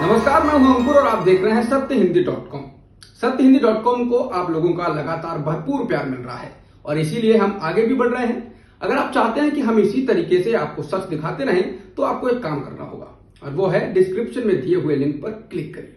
नमस्कार, मैं हूं अंकुर और आप देख रहे हैं सत्यहिंदी.com। सत्यहिंदी.com को आप लोगों का लगातार भरपूर प्यार मिल रहा है और इसीलिए हम आगे भी बढ़ रहे हैं। अगर आप चाहते हैं कि हम इसी तरीके से आपको सच दिखाते रहें तो आपको एक काम करना होगा और वो है डिस्क्रिप्शन में दिए हुए लिंक पर क्लिक करिए।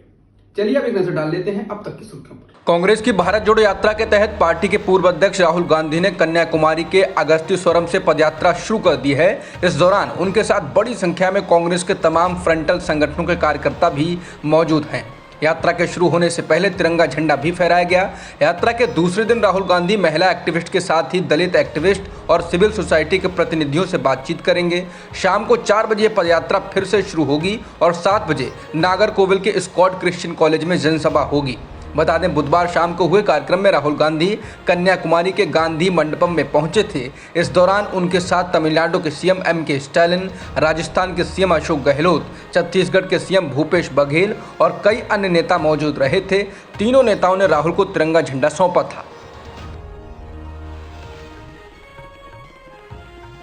चलिए अब एक नजर डाल लेते हैं अब तक की सुर्खियों पर। कांग्रेस की भारत जोड़ो यात्रा के तहत पार्टी के पूर्व अध्यक्ष राहुल गांधी ने कन्याकुमारी के अगस्त्यस्वरम से पदयात्रा शुरू कर दी है। इस दौरान उनके साथ बड़ी संख्या में कांग्रेस के तमाम फ्रंटल संगठनों के कार्यकर्ता भी मौजूद हैं। यात्रा के शुरू होने से पहले तिरंगा झंडा भी फहराया गया। यात्रा के दूसरे दिन राहुल गांधी महिला एक्टिविस्ट के साथ ही दलित एक्टिविस्ट और सिविल सोसाइटी के प्रतिनिधियों से बातचीत करेंगे। शाम को 4 बजे पदयात्रा फिर से शुरू होगी और 7 बजे नागरकोविल के स्कॉट क्रिश्चियन कॉलेज में जनसभा होगी। बता दें, बुधवार शाम को हुए कार्यक्रम में राहुल गांधी कन्याकुमारी के गांधी मंडपम में पहुंचे थे। इस दौरान उनके साथ तमिलनाडु के सीएम एम.के. स्टालिन, राजस्थान के सीएम अशोक गहलोत, छत्तीसगढ़ के सीएम भूपेश बघेल और कई अन्य नेता मौजूद रहे थे। तीनों नेताओं ने राहुल को तिरंगा झंडा सौंपा था।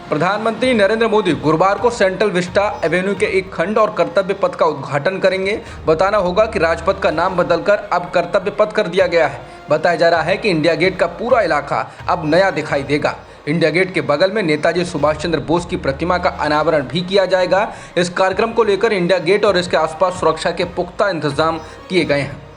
प्रधानमंत्री नरेंद्र मोदी गुरुवार को सेंट्रल विस्टा एवेन्यू के एक खंड और कर्तव्य पथ का उद्घाटन करेंगे। बताना होगा कि राजपथ का नाम बदलकर अब कर्तव्य पथ कर दिया गया है। बताया जा रहा है कि इंडिया गेट का पूरा इलाका अब नया दिखाई देगा। इंडिया गेट के बगल में नेताजी सुभाष चंद्र बोस की प्रतिमा का अनावरण भी किया जाएगा। इस कार्यक्रम को लेकर इंडिया गेट और इसके आसपास सुरक्षा के पुख्ता इंतजाम किए गए हैं।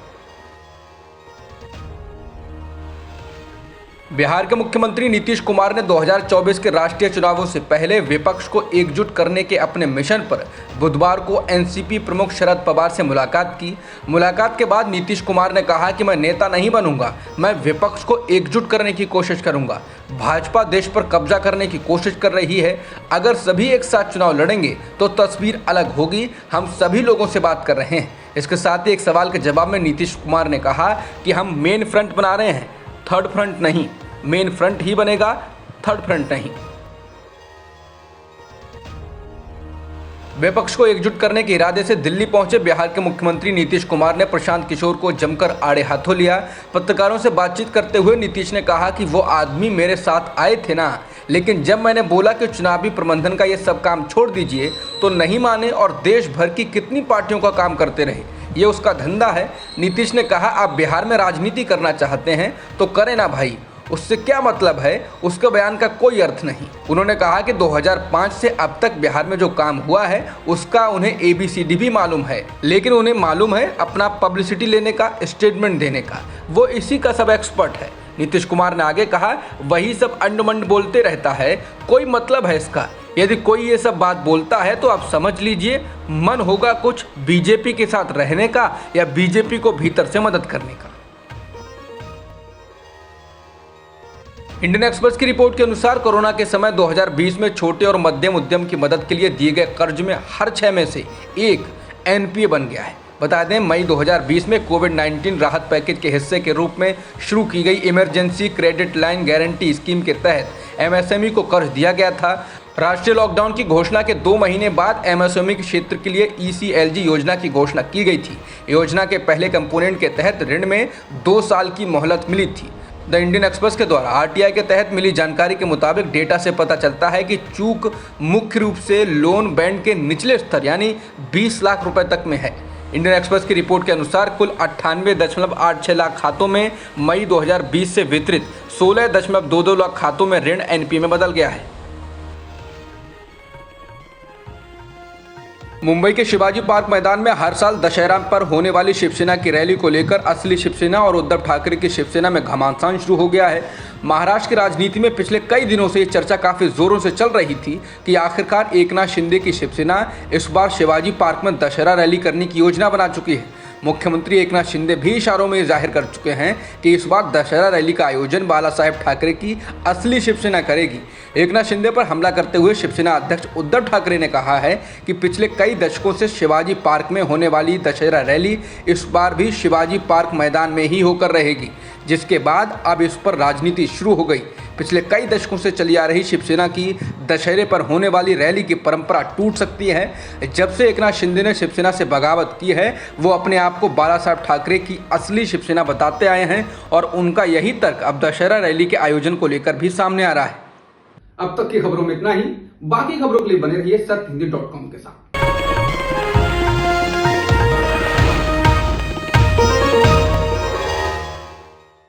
बिहार के मुख्यमंत्री नीतीश कुमार ने 2024 के राष्ट्रीय चुनावों से पहले विपक्ष को एकजुट करने के अपने मिशन पर बुधवार को एनसीपी प्रमुख शरद पवार से मुलाकात की। मुलाकात के बाद नीतीश कुमार ने कहा कि मैं नेता नहीं बनूंगा, मैं विपक्ष को एकजुट करने की कोशिश करूंगा। भाजपा देश पर कब्जा करने की कोशिश कर रही है। अगर सभी एक साथ चुनाव लड़ेंगे तो तस्वीर अलग होगी। हम सभी लोगों से बात कर रहे हैं। इसके साथ ही एक सवाल के जवाब में नीतीश कुमार ने कहा कि हम मेन फ्रंट बना रहे हैं, थर्ड फ्रंट नहीं। मेन फ्रंट ही बनेगा, थर्ड फ्रंट नहीं। विपक्ष को एकजुट करने के इरादे से दिल्ली पहुंचे बिहार के मुख्यमंत्री नीतीश कुमार ने प्रशांत किशोर को जमकर आड़े हाथों लिया। पत्रकारों से बातचीत करते हुए नीतीश ने कहा कि वो आदमी मेरे साथ आए थे ना, लेकिन जब मैंने बोला कि चुनावी प्रबंधन का ये सब काम छोड़ दीजिए तो नहीं माने और देश भर की कितनी पार्टियों का काम करते रहे। ये उसका धंधा है। नीतीश ने कहा, आप बिहार में राजनीति करना चाहते हैं तो करें ना भाई, उससे क्या मतलब है, उसके बयान का कोई अर्थ नहीं। उन्होंने कहा कि 2005 से अब तक बिहार में जो काम हुआ है उसका उन्हें ABCD भी मालूम है, लेकिन उन्हें मालूम है अपना पब्लिसिटी लेने का, स्टेटमेंट देने का। वो इसी का सब एक्सपर्ट है। नीतीश कुमार ने आगे कहा, वही सब अंडमंड बोलते रहता है, कोई मतलब है इसका। यदि कोई ये सब बात बोलता है तो आप समझ लीजिए मन होगा कुछ बीजेपी के साथ रहने का या बीजेपी को भीतर से मदद करने का। इंडियन एक्सप्रेस की रिपोर्ट के अनुसार कोरोना के समय 2020 में छोटे और मध्यम उद्यम की मदद के लिए दिए गए कर्ज में हर 6 में से एक NPA बन गया है। बता दें, मई 2020 में कोविड-19 राहत पैकेज के हिस्से के रूप में शुरू की गई emergency credit line guarantee scheme के तहत MSME को कर्ज दिया गया था। राष्ट्रीय लॉकडाउन की घोषणा के 2 महीने बाद MSME के क्षेत्र के लिए ECLG योजना की घोषणा की गई थी। योजना के पहले कंपोनेंट के तहत ऋण में 2 साल की मोहलत मिली थी। द इंडियन एक्सप्रेस के द्वारा RTI के तहत मिली जानकारी के मुताबिक डेटा से पता चलता है कि चूक मुख्य रूप से लोन बैंड के निचले स्तर यानी 20 लाख रुपए तक में है। इंडियन एक्सप्रेस की रिपोर्ट के अनुसार कुल 98.86 लाख खातों में मई 2020 से वितरित 16.22 लाख खातों में ऋण NPA में बदल गया है। मुंबई के शिवाजी पार्क मैदान में हर साल दशहरा पर होने वाली शिवसेना की रैली को लेकर असली शिवसेना और उद्धव ठाकरे की शिवसेना में घमासान शुरू हो गया है। महाराष्ट्र की राजनीति में पिछले कई दिनों से ये चर्चा काफी जोरों से चल रही थी कि आखिरकार एकनाथ शिंदे की शिवसेना इस बार शिवाजी पार्क में दशहरा रैली करने की योजना बना चुकी है। मुख्यमंत्री एकनाथ शिंदे भी इशारों में जाहिर कर चुके हैं कि इस बार दशहरा रैली का आयोजन बाला साहेब ठाकरे की असली शिवसेना करेगी। एकनाथ शिंदे पर हमला करते हुए शिवसेना अध्यक्ष उद्धव ठाकरे ने कहा है कि पिछले कई दशकों से शिवाजी पार्क में होने वाली दशहरा रैली इस बार भी शिवाजी पार्क मैदान में ही होकर रहेगी, जिसके बाद अब इस पर राजनीति शुरू हो गई। पिछले कई दशकों से चली आ रही शिवसेना की दशहरे पर होने वाली रैली की परंपरा टूट सकती है। जब से एकनाथ शिंदे ने शिवसेना से बगावत की है, वो अपने आप को बाला साहब ठाकरे की असली शिवसेना बताते आए हैं और उनका यही तर्क अब दशहरा रैली के आयोजन को लेकर भी सामने आ रहा है। अब तक की खबरों में इतना ही। बाकी खबरों के लिए बने रहिए सत्यहिंदी.com के साथ।